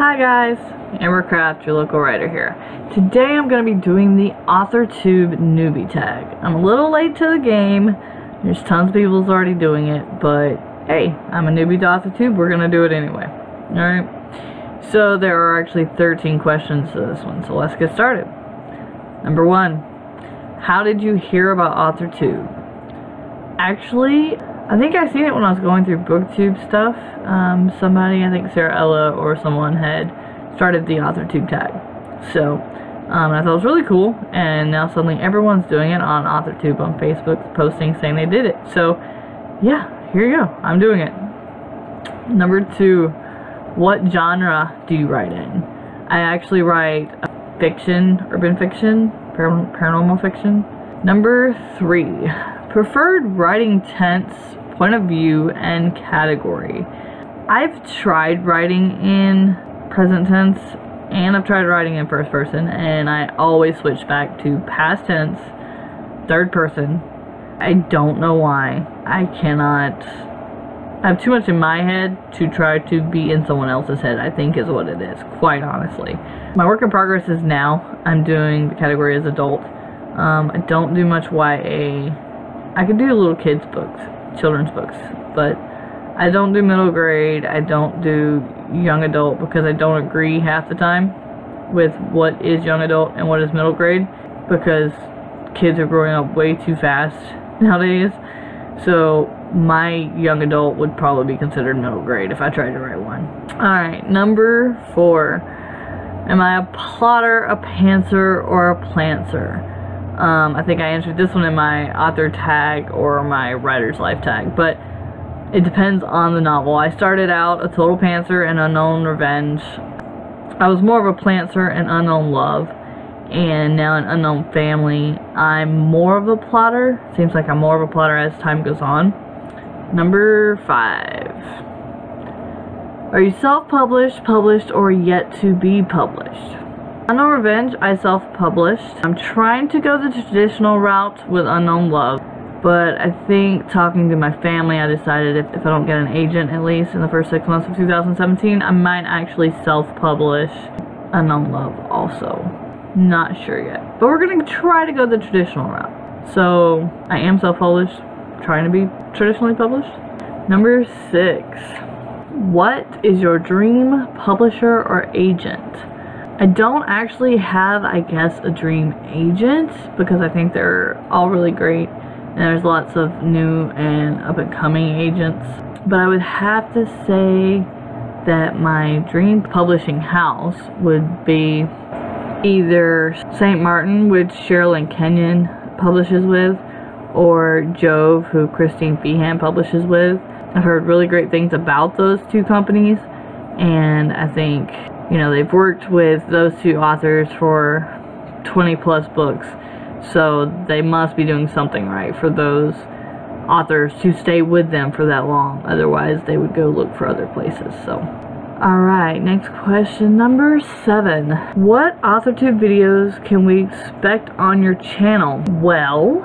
Hi guys, Ambercraft, your local writer here. Today I'm going to be doing the Authortube Newbie Tag. I'm a little late to the game. There's tons of people who's already doing it, but hey, I'm a newbie to Authortube. We're going to do it anyway. Alright, so there are actually 13 questions to this one, so let's get started. Number 1. How did you hear about Authortube? Actually, I think I seen it when I was going through booktube stuff. Somebody, I think Sarah Ella or someone had started the Authortube tag. So, I thought it was really cool, and now suddenly everyone's doing it on Authortube on Facebook, posting saying they did it. So, yeah, here you go. I'm doing it. Number 2, what genre do you write in? I actually write fiction, urban fiction, paranormal fiction. Number 3, preferred writing tense, point of view, and category. I've tried writing in present tense, and I've tried writing in first person, and I always switch back to past tense, third person. I don't know why. I have too much in my head to try to be in someone else's head, I think is what it is, quite honestly. My work in progress is now, I'm doing the category as adult. I don't do much YA. I could do little kids books, children's books, but I don't do middle grade. I don't do young adult because I don't agree half the time with what is young adult and what is middle grade, because kids are growing up way too fast nowadays. So my young adult would probably be considered middle grade if I tried to write one. Alright, number 4. Am I a plotter, a pantser, or a plantser? I think I answered this one in my author tag or my writer's life tag, but it depends on the novel. I started out a total pantser and Unknown Revenge. I was more of a plantser in Unknown Love, and now in Unknown Family, I'm more of a plotter. Seems like I'm more of a plotter as time goes on. Number 5. Are you self-published, published, or yet to be published? Unknown Revenge, I self-published. I'm trying to go the traditional route with Unknown Love, but I think talking to my family, I decided if I don't get an agent at least in the first 6 months of 2017, I might actually self-publish Unknown Love also. Not sure yet, but we're going to try to go the traditional route. So, I am self-published, trying to be traditionally published. Number 6. What is your dream publisher or agent? I don't actually have, I guess, a dream agent, because I think they're all really great, and there's lots of new and up-and-coming agents. But I would have to say that my dream publishing house would be either St. Martin, which Cheryl and Kenyon publishes with, or Jove, who Christine Feehan publishes with. I've heard really great things about those two companies, and I think, you know, they've worked with those two authors for 20 plus books, so they must be doing something right for those authors to stay with them for that long. Otherwise they would go look for other places. So alright, next question, number 7. What Authortube videos can we expect on your channel? Well,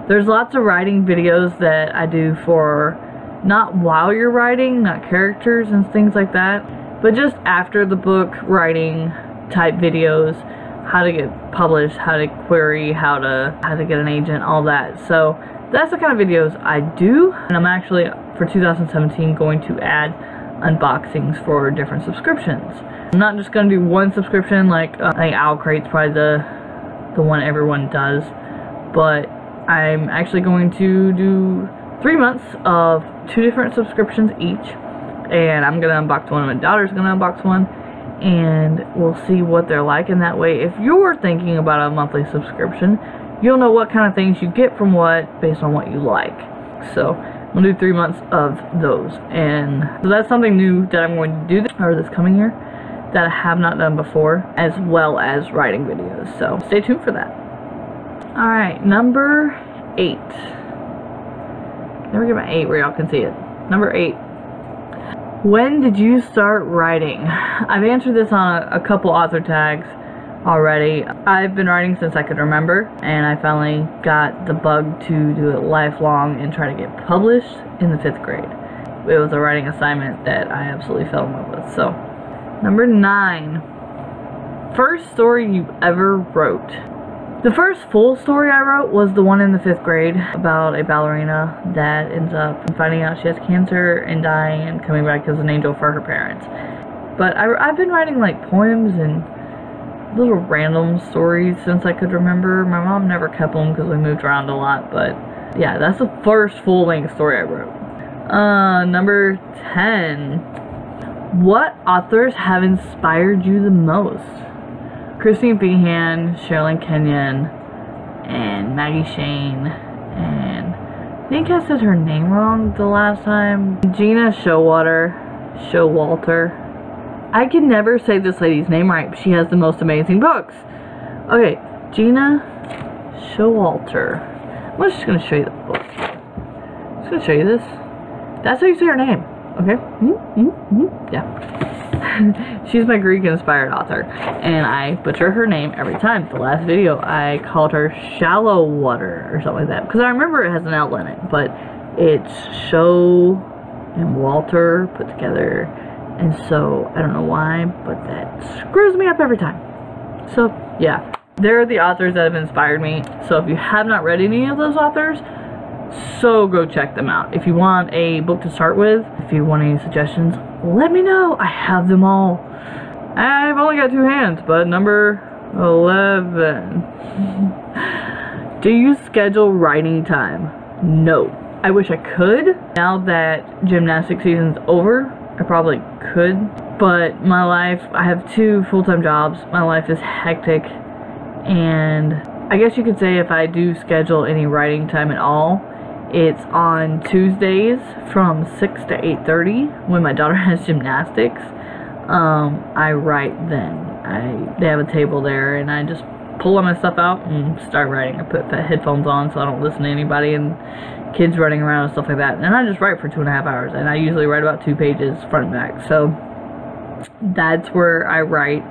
there's lots of writing videos that I do for not while you're writing, not characters and things like that, but just after the book writing type videos, how to get published, how to query, how to get an agent, all that. So that's the kind of videos I do, and I'm actually for 2017 going to add unboxings for different subscriptions. I'm not just going to do one subscription like I think Owl Crate's probably the one everyone does, but I'm actually going to do 3 months of 2 different subscriptions each. And I'm going to unbox one, and my daughter's going to unbox one, and we'll see what they're like. And that way, if you're thinking about a monthly subscription, you'll know what kind of things you get from what, based on what you like. So, I'm going to do 3 months of those. And so that's something new that I'm going to do this coming year that I have not done before, as well as writing videos. So, stay tuned for that. Alright, number 8. Never get my 8 where y'all can see it. Number 8. When did you start writing? I've answered this on a couple author tags already. I've been writing since I could remember, and I finally got the bug to do it lifelong and try to get published in the 5th grade. It was a writing assignment that I absolutely fell in love with. So Number 9. First story you ever wrote. The first full story I wrote was the one in the 5th grade about a ballerina that ends up finding out she has cancer and dying and coming back as an angel for her parents. But I've been writing like poems and little random stories since I could remember. My mom never kept them because we moved around a lot, but yeah, that's the first full-length story I wrote. Number 10. What authors have inspired you the most? Christine Behan, Sherilyn Kenyon, and Maggie Shane, and I think I said her name wrong the last time. Gina Showalter. I can never say this lady's name right, but she has the most amazing books. Okay, Gina Showalter. I'm just going to show you the book. I'm just going to show you this. That's how you say her name. Okay? Yeah. She's my Greek-inspired author, and I butcher her name every time. The last video, I called her Shallow Water or something like that, because I remember it has an L in it, but it's Show and Walter put together, and so I don't know why, but that screws me up every time. So yeah, they're the authors that have inspired me. So if you have not read any of those authors, so go check them out. If you want a book to start with, if you want any suggestions, let me know. I have them all. I've only got 2 hands, but number 11. Do you schedule writing time? No. I wish I could. Now that gymnastics season's over, I probably could. But my life, I have 2 full-time jobs. My life is hectic, and I guess you could say if I do schedule any writing time at all, it's on Tuesdays from 6 to 8:30 when my daughter has gymnastics. I write then. They have a table there, and I just pull all my stuff out and start writing. I put headphones on so I don't listen to anybody and kids running around and stuff like that. And I just write for 2.5 hours, and I usually write about 2 pages front and back. So that's where I write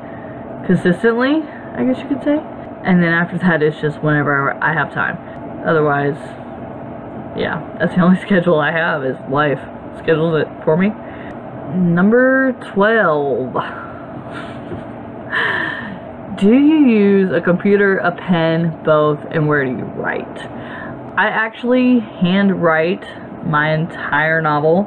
consistently, I guess you could say. And then after that, it's just whenever I have time. Otherwise, yeah, that's the only schedule I have, is life schedules it for me. Number 12. Do you use a computer, a pen, both, and where do you write? I actually hand write my entire novel,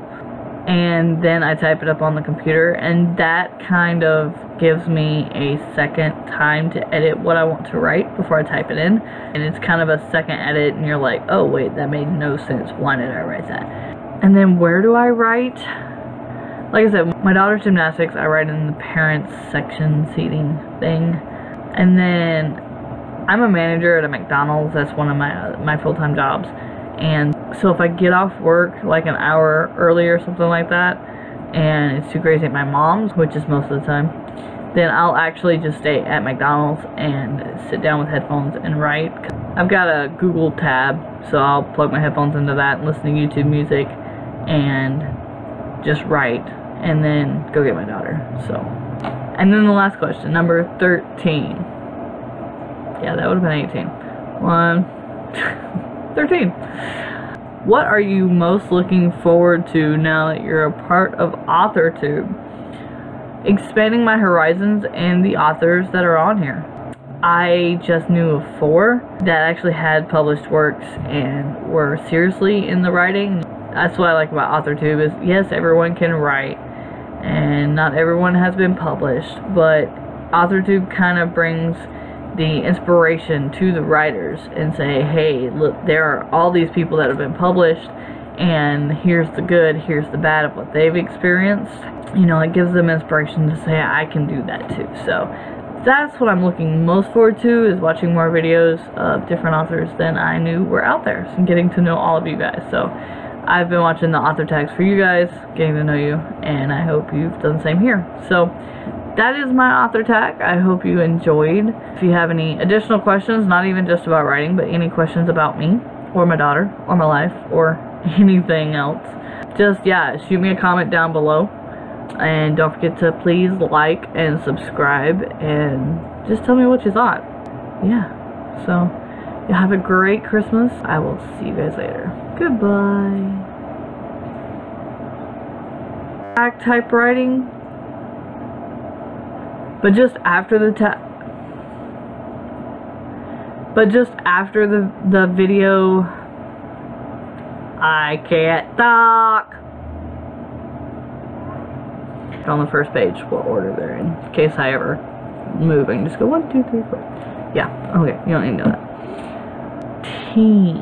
and then I type it up on the computer, and that kind of gives me a second time to edit what I want to write before I type it in. And it's kind of a second edit, and you're like, oh wait, that made no sense. Why did I write that? And then where do I write? Like I said, my daughter's gymnastics, I write in the parents section seating thing. And then I'm a manager at a McDonald's. That's one of my full-time jobs. And so if I get off work like an hour early or something like that, and it's too crazy at my mom's, which is most of the time, then I'll actually just stay at McDonald's and sit down with headphones and write. I've got a Google tab, so I'll plug my headphones into that and listen to YouTube music and just write, and then go get my daughter. So, and then the last question, number 13. Yeah, that would have been 18. 13. What are you most looking forward to now that you're a part of Authortube? Expanding my horizons and the authors that are on here. I just knew of 4 that actually had published works and were seriously in the writing. That's what I like about Authortube, is yes, everyone can write and not everyone has been published, but Authortube kind of brings the inspiration to the writers and say, hey, look, there are all these people that have been published, and here's the good, here's the bad of what they've experienced. You know, it gives them inspiration to say, I can do that too. So that's what I'm looking most forward to, is watching more videos of different authors than I knew were out there, and getting to know all of you guys. So I've been watching the author tags for you guys, getting to know you, and I hope you've done the same here. So that is my author tag. I hope you enjoyed. If you have any additional questions, not even just about writing, but any questions about me, or my daughter, or my life, or anything else, just, yeah, shoot me a comment down below. And don't forget to please like and subscribe, and just tell me what you thought. Yeah, so you have a great Christmas. I will see you guys later. Goodbye. Typewriting. But just after the video, I can't talk. On the first page, what order they're in case I ever move. I can just go 1, 2, 3, 4. Yeah, okay, you don't need to know that. Teen.